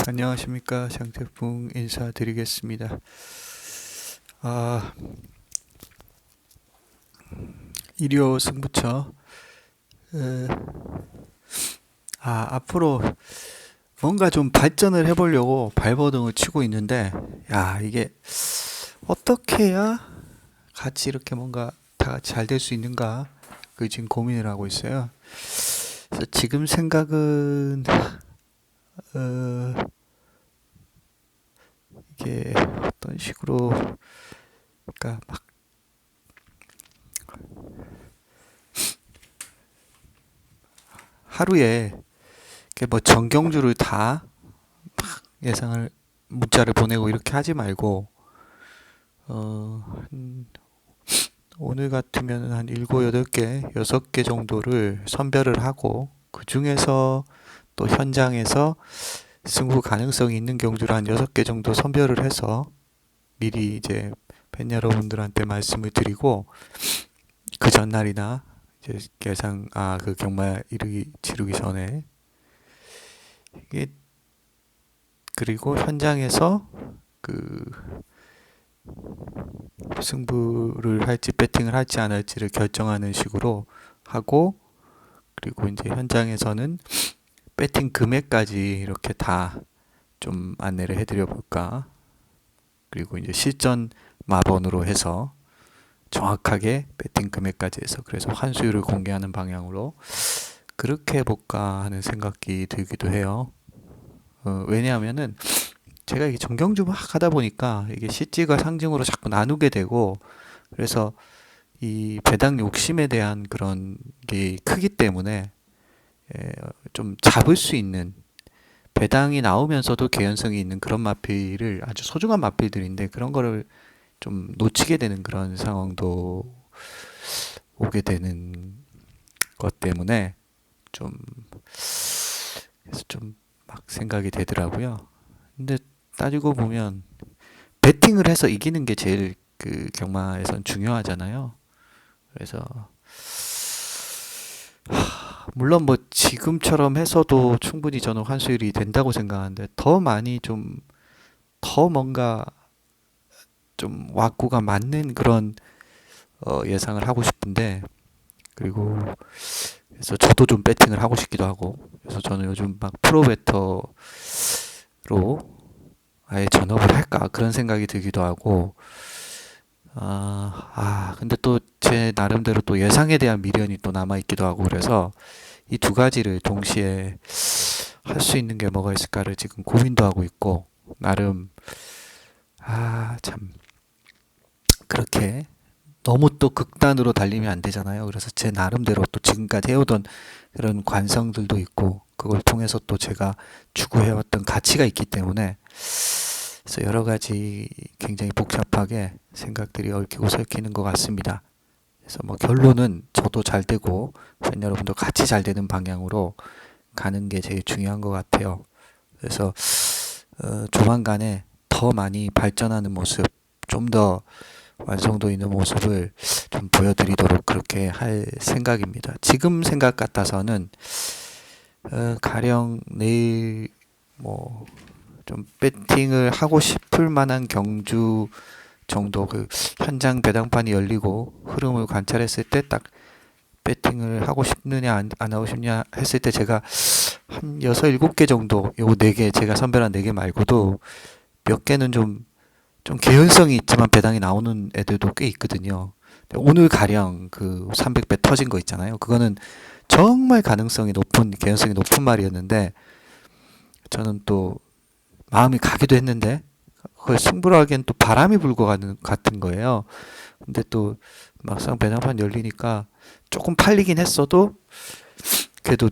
안녕하십니까. 장태풍 인사드리겠습니다. 아, 일요 승부처. 에, 앞으로 뭔가 좀 발전을 해보려고 발버둥을 치고 있는데, 야, 이게 어떻게 해야 같이 이렇게 뭔가 다 같이 잘 될 수 있는가? 그 지금 고민을 하고 있어요. 그래서 지금 생각은, 어, 이게 어떤 식으로, 그러니까 막 하루에 이렇게 뭐 정경주를 다 예상을 문자를 보내고 이렇게 하지 말고 한 오늘 같으면 한 7, 8개, 6개 정도를 선별을 하고 그 중에서 또 현장에서 승부 가능성이 있는 경주를 한 6개 정도 선별을 해서 미리 이제 팬 여러분들한테 말씀을 드리고 그 전날이나 이제 그 경마 이르기 치르기 전에 이게 그리고 현장에서 그 승부를 할지 배팅을 할지 안 할지를 결정하는 식으로 하고 그리고 이제 현장에서는 배팅 금액까지 이렇게 다 좀 안내를 해드려 볼까. 그리고 이제 실전 마번으로 해서 정확하게 배팅 금액까지 해서 그래서 환수율을 공개하는 방향으로 그렇게 해볼까 하는 생각이 들기도 해요. 왜냐하면은 제가 이게 정경주 막 하다 보니까 이게 실직을 상징으로 자꾸 나누게 되고 그래서 이 배당 욕심에 대한 그런 게 크기 때문에 좀 잡을 수 있는 배당이 나오면서도 개연성이 있는 그런 마필을 아주 소중한 마필들인데 그런 거를 좀 놓치게 되는 그런 상황도 오게 되는 것 때문에 좀 그래서 좀 막 생각이 되더라고요. 근데 따지고 보면 배팅을 해서 이기는 게 제일 그 경마에선 중요하잖아요. 그래서 물론 뭐 지금처럼 해서도 충분히 저는 환수율이 된다고 생각하는데 더 많이 좀 더 뭔가 좀 왁구가 맞는 그런 예상을 하고 싶은데 그리고 그래서 저도 좀 배팅을 하고 싶기도 하고 그래서 저는 요즘 막 프로베터로 아예 전업을 할까 그런 생각이 들기도 하고 근데 또 제 나름대로 또 예상에 대한 미련이 또 남아 있기도 하고 그래서 이 두 가지를 동시에 할 수 있는 게 뭐가 있을까를 지금 고민도 하고 있고 나름 참 그렇게 너무 또 극단으로 달리면 안 되잖아요. 그래서 제 나름대로 또 지금까지 해오던 그런 관성들도 있고 그걸 통해서 또 제가 추구해왔던 가치가 있기 때문에 그래서 여러 가지 굉장히 복잡하게 생각들이 얽히고 설키는 것 같습니다. 그래서 뭐 결론은 저도 잘 되고 팬 여러분도 같이 잘 되는 방향으로 가는 게 제일 중요한 것 같아요. 그래서 조만간에 더 많이 발전하는 모습, 좀 더 완성도 있는 모습을 좀 보여드리도록 그렇게 할 생각입니다. 지금 생각 같아서는 가령 내일 뭐 좀 배팅을 하고 싶을 만한 경주 정도 그 현장 배당판이 열리고 흐름을 관찰했을 때 딱 배팅을 하고 싶느냐 안 하고 싶냐 했을 때 제가 한 6, 7개 정도 요 4개 제가 선별한 4개 말고도 몇 개는 좀 개연성이 있지만 배당이 나오는 애들도 꽤 있거든요. 오늘 가령 그 300배 터진 거 있잖아요. 그거는 정말 가능성이 높은 개연성이 높은 말이었는데 저는 또 마음이 가기도 했는데 그걸 승부를 하기엔 또 바람이 불고 가는 같은 거예요. 근데 또 막상 배당판 열리니까 조금 팔리긴 했어도 그래도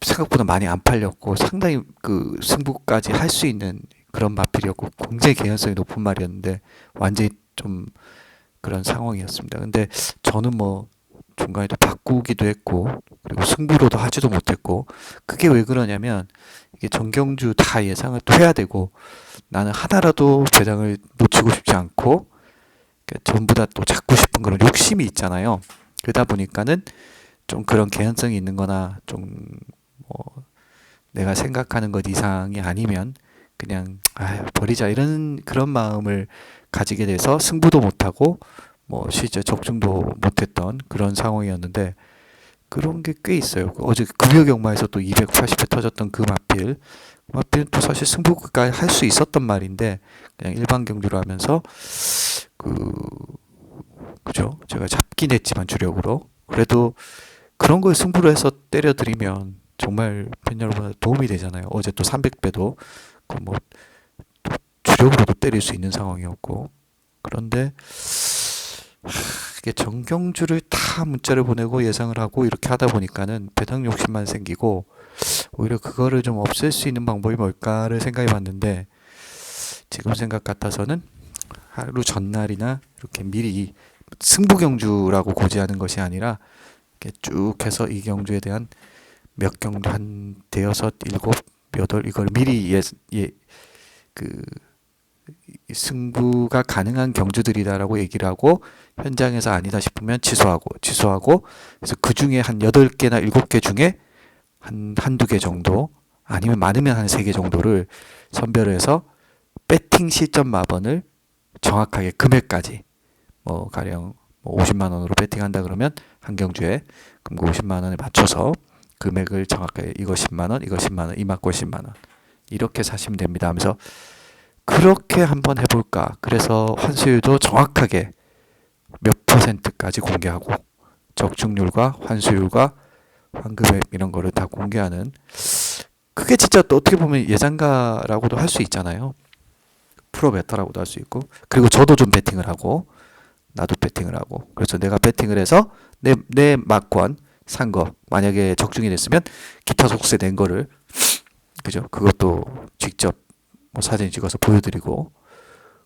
생각보다 많이 안 팔렸고 상당히 그 승부까지 할 수 있는 그런 마필이었고 굉장히 개연성이 높은 말이었는데 완전히 좀 그런 상황이었습니다. 근데 저는 뭐 중간에 또 바꾸기도 했고 그리고 승부로도 하지도 못했고 그게 왜 그러냐면 이게 정경주 다 예상을 또 해야 되고 나는 하나라도 배당을 놓치고 싶지 않고 전부 다 또 잡고 싶은 그런 욕심이 있잖아요. 그러다 보니까는 좀 그런 개연성이 있는 거나 좀 뭐 내가 생각하는 것 이상이 아니면 그냥 버리자 이런 그런 마음을 가지게 돼서 승부도 못하고 뭐 실제 적중도 못했던 그런 상황이었는데 그런 게 꽤 있어요. 어제 금요 경마에서 또 280회 터졌던 그 마필은 또 사실 승부가 할 수 있었던 말인데 그냥 일반 경주를 하면서 그 그죠? 제가 잡긴 했지만 주력으로 그래도 그런 걸 승부로 해서 때려드리면 정말 팬 여러분한테 도움이 되잖아요. 어제 또 300배도 그 뭐 주력으로도 때릴 수 있는 상황이었고 그런데 이게 정경주를 다 문자를 보내고 예상을 하고 이렇게 하다 보니까는 배당 욕심만 생기고 오히려 그거를 좀 없앨 수 있는 방법이 뭘까를 생각해 봤는데 지금 생각 같아서는 하루 전날이나 이렇게 미리 승부 경주라고 고지하는 것이 아니라 이렇게 쭉 해서 이 경주에 대한 몇 경주 한 대여섯 일곱 여덟 이걸 미리 그 승부가 가능한 경주들이다라고 얘기를 하고 현장에서 아니다 싶으면 취소하고 그래서 그 중에 한 8개나 7개 중에 한두 개 정도 아니면 많으면 한 3개 정도를 선별해서 배팅 실전 마번을 정확하게 금액까지 뭐 가령 뭐 50만 원으로 배팅한다 그러면 한 경주에 그럼 그 50만 원에 맞춰서 금액을 정확하게 이거 10만 원, 이거 10만 원, 이 맞고 10만 원 이렇게 사시면 됩니다 하면서 그렇게 한번 해볼까. 그래서 환수율도 정확하게 몇 %까지 공개하고 적중률과 환수율과 환급액 이런 거를 다 공개하는 그게 진짜 또 어떻게 보면 예상가라고도 할 수 있잖아요. 프로 베터라고도 할 수 있고 그리고 저도 좀 베팅을 하고 나도 베팅을 하고 그래서 내가 베팅을 해서 내 막권 산 거 만약에 적중이 됐으면 기타 속세 낸 거를 그죠? 그것도 직접 뭐 사진 찍어서 보여드리고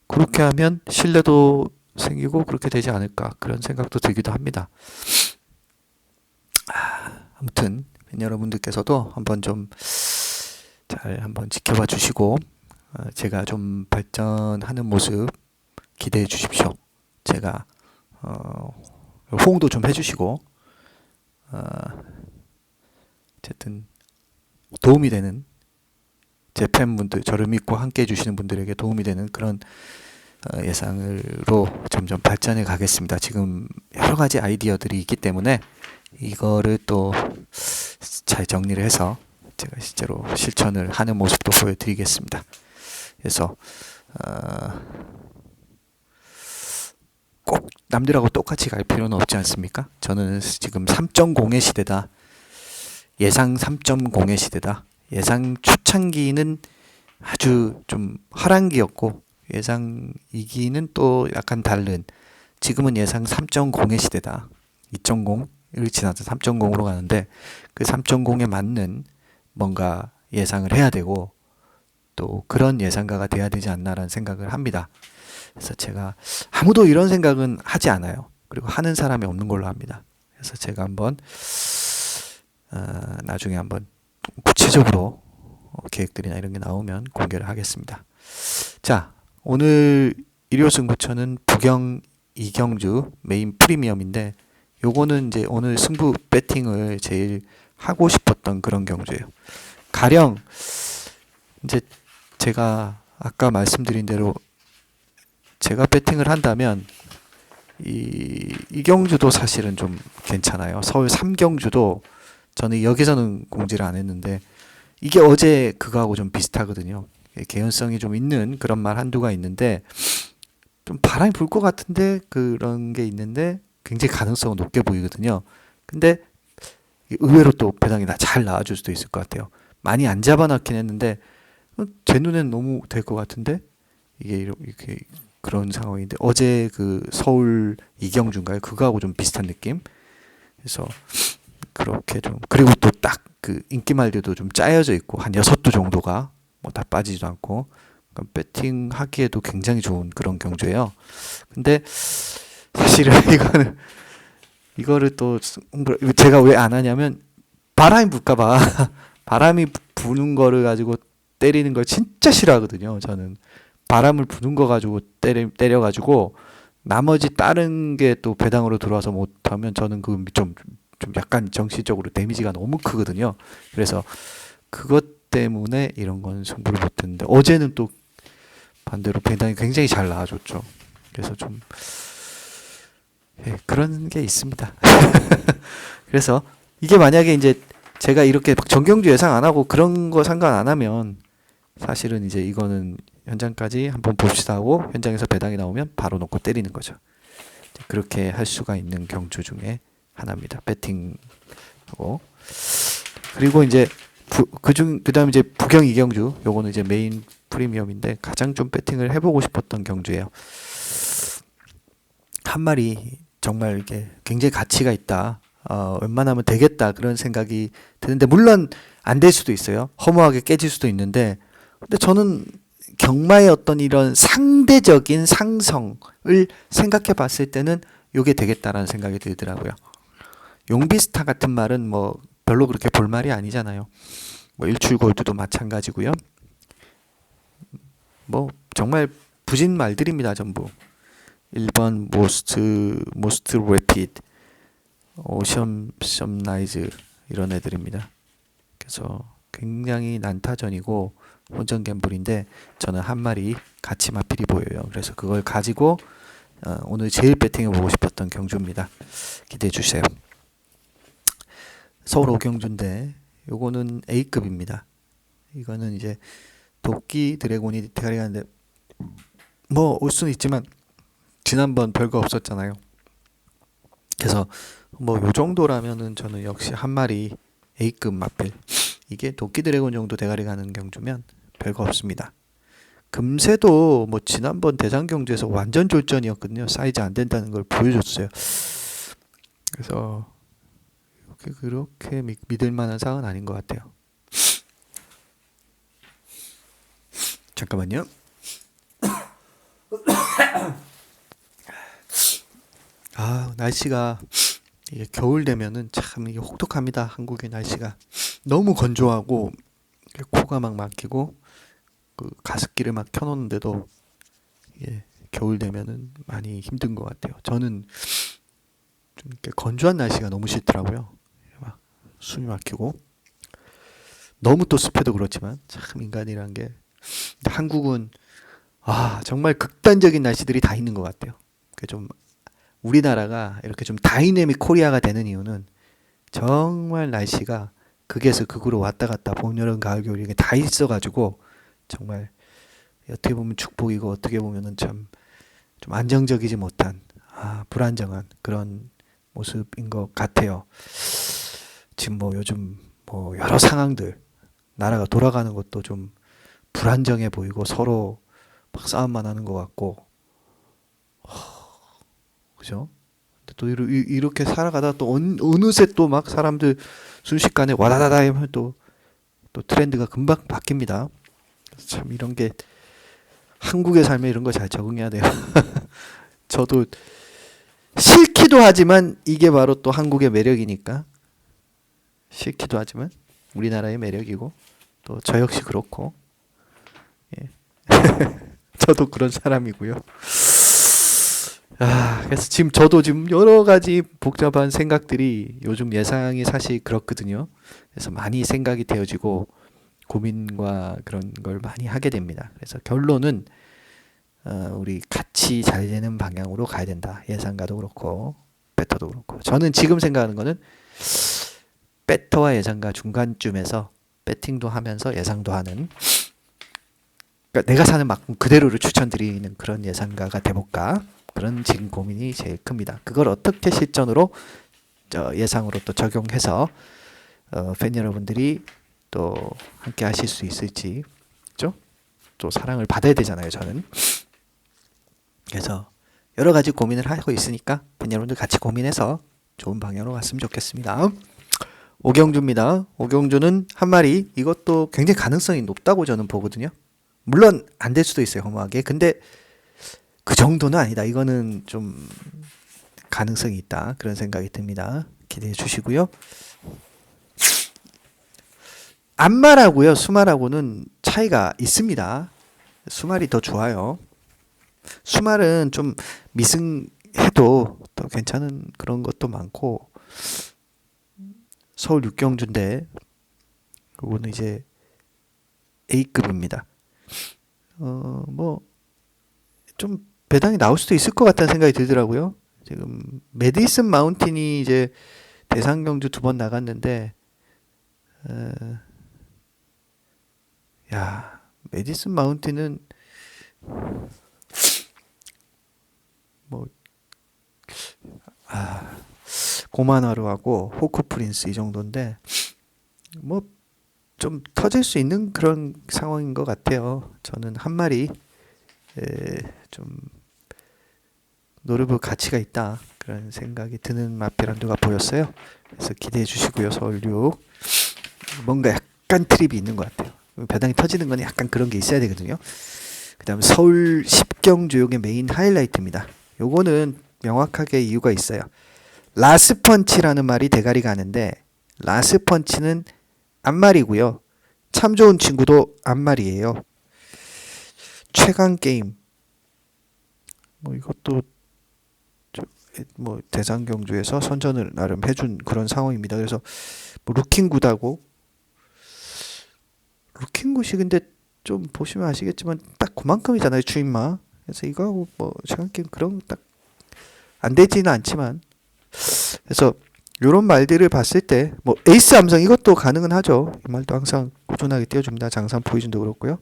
그렇게 하면 신뢰도 생기고 그렇게 되지 않을까 그런 생각도 들기도 합니다. 아무튼 여러분들께서도 한번 좀 잘 한번 지켜봐 주시고 제가 좀 발전하는 모습 기대해 주십시오. 제가 호응도 좀 해주시고 어쨌든 도움이 되는 제 팬분들, 저를 믿고 함께 해주시는 분들에게 도움이 되는 그런 예상으로 점점 발전해 가겠습니다. 지금 여러 가지 아이디어들이 있기 때문에 이거를 또 잘 정리를 해서 제가 실제로 실천을 하는 모습도 보여드리겠습니다. 그래서 꼭 남들하고 똑같이 갈 필요는 없지 않습니까? 저는 지금 3.0의 시대다. 예상 3.0의 시대다. 예상 초창기는 아주 좀 하란기였고 예상 2기는 또 약간 다른 지금은 예상 3.0의 시대다. 2.0을 지나서 3.0으로 가는데 그 3.0에 맞는 뭔가 예상을 해야 되고 또 그런 예상가가 돼야 되지 않나라는 생각을 합니다. 그래서 제가 아무도 이런 생각은 하지 않아요. 그리고 하는 사람이 없는 걸로 합니다. 그래서 제가 한번 나중에 한번 구체적으로 계획들이나 이런 게 나오면 공개를 하겠습니다. 자, 오늘 일요 승부처는 부경 이경주 메인 프리미엄인데 요거는 이제 오늘 승부 배팅을 제일 하고 싶었던 그런 경주예요. 가령 이제 제가 아까 말씀드린 대로 제가 배팅을 한다면 이 경주도 사실은 좀 괜찮아요. 서울 3경주도 저는 여기서는 공지를 안 했는데 이게 어제 그거하고 좀 비슷하거든요. 개연성이 좀 있는 그런 말 한두가 있는데 좀 바람이 불 것 같은데 그런 게 있는데 굉장히 가능성은 높게 보이거든요. 근데 의외로 또 배당이 잘 나와줄 수도 있을 것 같아요. 많이 안 잡아놨긴 했는데 제 눈엔 너무 될 것 같은데 이게 이렇게 그런 상황인데 어제 그 서울 이경주인가요? 그거하고 좀 비슷한 느낌. 그래서 그렇게 좀 그리고 또 딱 그 인기말들도 좀 짜여져 있고 한 6두 정도가 뭐 다 빠지지도 않고 그러니까 배팅 하기에도 굉장히 좋은 그런 경주예요. 근데 사실은 이거를 또 제가 왜 안 하냐면 바람이 불까봐 바람이 부는 거를 가지고 때리는 걸 진짜 싫어하거든요. 저는 바람을 부는 거 가지고 때려가지고 나머지 다른 게 또 배당으로 들어와서 못하면 저는 그 좀 약간 정신적으로 데미지가 너무 크거든요. 그래서 그것 때문에 이런 건 승부를 못 했는데 어제는 또 반대로 배당이 굉장히 잘 나와줬죠. 그래서 좀 그런 게 있습니다. 그래서 이게 만약에 이제 제가 이렇게 정경주 예상 안 하고 그런 거 상관 안 하면 사실은 이제 이거는 현장까지 한번 봅시다 하고 현장에서 배당이 나오면 바로 놓고 때리는 거죠. 그렇게 할 수가 있는 경주 중에 하나입니다. 배팅하고. 그리고 이제 그다음 이제 부경 이경주, 요거는 이제 메인 프리미엄인데 가장 좀 배팅을 해보고 싶었던 경주예요. 한 마리 정말 이게 굉장히 가치가 있다. 웬만하면 되겠다 그런 생각이 드는데 물론 안 될 수도 있어요. 허무하게 깨질 수도 있는데 근데 저는 경마의 어떤 이런 상대적인 상성을 생각해 봤을 때는 요게 되겠다라는 생각이 들더라고요. 용비스타 같은 말은 뭐 별로 그렇게 볼 말이 아니잖아요. 뭐 일출골드도 마찬가지고요. 뭐 정말 부진 말들입니다, 전부. 1번 most rapid, 오션 썸라이즈 이런 애들입니다. 그래서 굉장히 난타전이고 혼전 갬블인데 저는 한 마리 같이 마필이 보여요. 그래서 그걸 가지고 오늘 제일 배팅해 보고 싶었던 경주입니다. 기대해 주세요. 서울 오경주인데 요거는 A급입니다. 이거는 이제 도끼 드래곤이 대가리 가는데 뭐 올 수는 있지만 지난번 별거 없었잖아요. 그래서 뭐 요 정도라면은 저는 역시 한 마리 A급 마필. 이게 도끼 드래곤 정도 대가리 가는 경주면 별거 없습니다. 금세도 뭐 지난번 대장 경주에서 완전 졸전이었거든요. 사이즈 안 된다는 걸 보여줬어요. 그래서 그렇게 믿을 만한 상은 아닌 것 같아요. 잠깐만요. 날씨가 이게 겨울 되면은 참 이게 혹독합니다. 한국의 날씨가 너무 건조하고 코가 막 막히고 그 가습기를 막 켜놓는데도 겨울 되면은 많이 힘든 것 같아요. 저는 좀 이렇게 건조한 날씨가 너무 싫더라고요. 막 숨이 막히고 너무 또 습해도 그렇지만 참 인간이란 게 한국은 정말 극단적인 날씨들이 다 있는 것 같아요. 좀 우리나라가 이렇게 좀 다이내믹 코리아가 되는 이유는 정말 날씨가 극에서 극으로 왔다 갔다 봄, 여름, 가을, 겨울 이게 다 있어가지고 정말 어떻게 보면 축복이고 어떻게 보면은 참 좀 안정적이지 못한 불안정한 그런 모습인 것 같아요. 지금 뭐 요즘 뭐 여러 상황들 나라가 돌아가는 것도 좀 불안정해 보이고 서로 막 싸움만 하는 것 같고 그죠? 또 이렇게 살아가다 또 어느새 또 막 사람들 순식간에 와다다다 하면 또 트렌드가 금방 바뀝니다. 참 이런 게 한국의 삶에 이런 거 잘 적응해야 돼요. 저도 싫기도 하지만 이게 바로 또 한국의 매력이니까 싫기도 하지만 우리나라의 매력이고 또 저 역시 그렇고 저도 그런 사람이고요. 그래서 저도 지금 여러 가지 복잡한 생각들이 요즘 예상이 사실 그렇거든요. 그래서 많이 생각이 되어지고 고민과 그런 걸 많이 하게 됩니다. 그래서 결론은 우리 같이 잘 되는 방향으로 가야 된다. 예상가도 그렇고 베터도 그렇고 저는 지금 생각하는 거는 베터와 예상가 중간쯤에서 배팅도 하면서 예상도 하는 그러니까 내가 사는 만큼 그대로를 추천드리는 그런 예상가가 돼볼까 그런 지금 고민이 제일 큽니다. 그걸 어떻게 실전으로 예상으로 또 적용해서 팬 여러분들이 또 함께 하실 수 있을지 그렇죠? 또 사랑을 받아야 되잖아요. 저는 그래서 여러 가지 고민을 하고 있으니까 팬 여러분들 같이 고민해서 좋은 방향으로 갔으면 좋겠습니다. 오경주입니다. 오경주는 한 마리 이것도 굉장히 가능성이 높다고 저는 보거든요. 물론 안 될 수도 있어요. 허무하게. 근데 그 정도는 아니다. 이거는 좀 가능성이 있다. 그런 생각이 듭니다. 기대해 주시고요. 안말하고요. 수말하고는 차이가 있습니다. 수말이 더 좋아요. 수말은 좀 미승해도 또 괜찮은 그런 것도 많고 서울 육경주인데 그거는 이제 A급입니다. 뭐 좀 배당이 나올 수도 있을 것 같다는 생각이 들더라고요. 지금 메디슨 마운틴이 이제 대상 경주 2번 나갔는데, 야, 메디슨 마운틴은 뭐 고만하루하고 호크 프린스 이 정도인데 뭐 좀 터질 수 있는 그런 상황인 것 같아요. 저는 한 마리 좀 노려볼 가치가 있다 그런 생각이 드는 마필한두가 보였어요. 그래서 기대해 주시고요. 서울 6 뭔가 약간 트립이 있는 것 같아요. 배당이 터지는 건 약간 그런 게 있어야 되거든요. 그 다음 서울 10경주역의 메인 하이라이트입니다. 요거는 명확하게 이유가 있어요. 라스펀치라는 말이 대가리가 하는데, 라스펀치는 앞말이고요. 참 좋은 친구도 앞말이에요. 최강게임 뭐 이것도 뭐 대상경주에서 선전을 나름 해준 그런 상황입니다. 그래서 뭐 루킹굿하고, 루킹굿이 근데 좀 보시면 아시겠지만 딱 그만큼이잖아요, 주인마. 그래서 이거하고 뭐 최강게임 그런 딱 안 되지는 않지만, 그래서 요런 말들을 봤을 때 뭐 에이스 함성 이것도 가능은 하죠. 이 말도 항상 꾸준하게 띄워줍니다. 장산 포이즌도 그렇고요.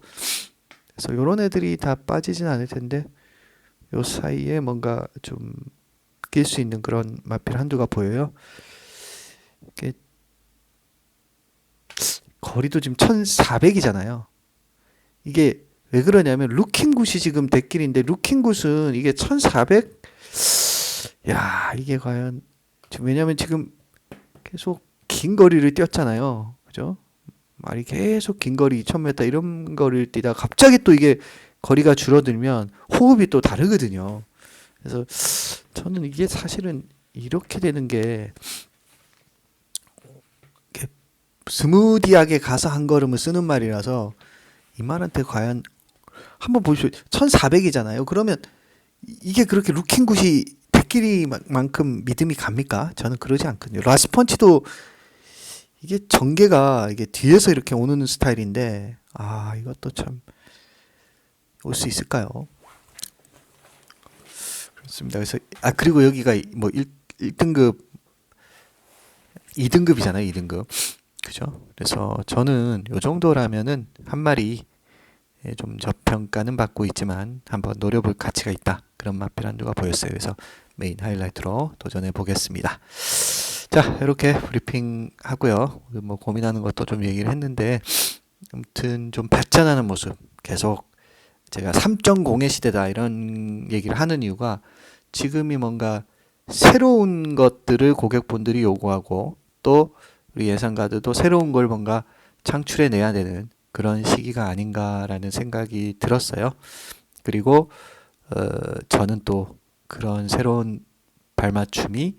그래서 요런 애들이 다 빠지진 않을 텐데 요 사이에 뭔가 좀 낄 수 있는 그런 마필 한두가 보여요. 이게 거리도 지금 1400이잖아요. 이게 왜 그러냐면 루킹굿이 지금 대길인데, 루킹굿은 이게 1400, 야 이게 과연 왜냐면 지금 계속 긴 거리를 뛰었잖아요. 그죠? 말이 계속 긴 거리 2000m 이런 거리를 뛰다가 갑자기 또 이게 거리가 줄어들면 호흡이 또 다르거든요. 그래서 저는 이게 사실은 이렇게 되는 게 스무디하게 가서 한 걸음을 쓰는 말이라서 이 말한테 과연 한번 보십시오. 1400이잖아요. 그러면 이게 그렇게 루킹굿이 대끼리만큼 믿음이 갑니까? 저는 그러지 않거든요. 라스펀치도 이게 전개가 이게 뒤에서 이렇게 오는 스타일인데, 이것도 참 올 수 있을까요? 그렇습니다. 그래서 그리고 여기가 뭐 1등급 2등급이잖아요. 2등급. 그죠? 그래서 저는 요 정도라면은 한 마리 좀 저평가는 받고 있지만 한번 노려볼 가치가 있다. 그런 마필 한두가 보였어요. 그래서 메인 하이라이트로 도전해 보겠습니다. 자, 이렇게 브리핑 하고요. 뭐 고민하는 것도 좀 얘기를 했는데, 아무튼 좀 발전하는 모습, 계속 제가 3.0의 시대다 이런 얘기를 하는 이유가, 지금이 뭔가 새로운 것들을 고객분들이 요구하고, 또 우리 예상가들도 새로운 걸 뭔가 창출해 내야 되는 그런 시기가 아닌가라는 생각이 들었어요. 그리고 저는 또 그런 새로운 발맞춤이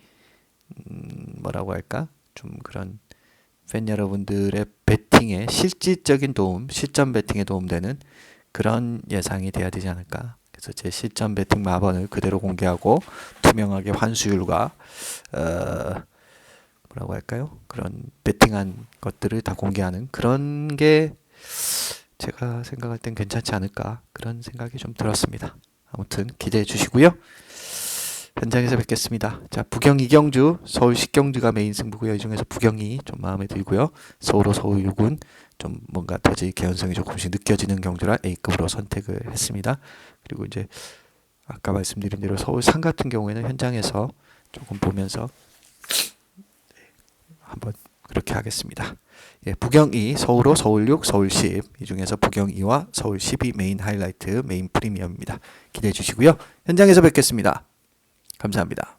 뭐라고 할까? 좀 그런 팬 여러분들의 배팅에 실질적인 도움, 실전 배팅에 도움되는 그런 예상이 돼야 되지 않을까. 그래서 제 실전 배팅 마번을 그대로 공개하고 투명하게 환수율과 뭐라고 할까요? 그런 배팅한 것들을 다 공개하는 그런 게 제가 생각할 땐 괜찮지 않을까, 그런 생각이 좀 들었습니다. 아무튼 기대해 주시고요. 현장에서 뵙겠습니다. 자, 부경 2경주, 서울 10경주가 메인 승부고요. 이 중에서 부경이 좀 마음에 들고요. 서울 5, 서울 6은 좀 뭔가 더지 개연성이 조금씩 느껴지는 경주라 A급으로 선택을 했습니다. 그리고 이제 아까 말씀드린 대로 서울 상 같은 경우에는 현장에서 조금 보면서 한번 그렇게 하겠습니다. 예, 부경 2, 서울 5, 서울 6, 서울 10. 이 중에서 부경 2와 서울 10이 메인 하이라이트, 메인 프리미엄입니다. 기대해 주시고요. 현장에서 뵙겠습니다. 감사합니다.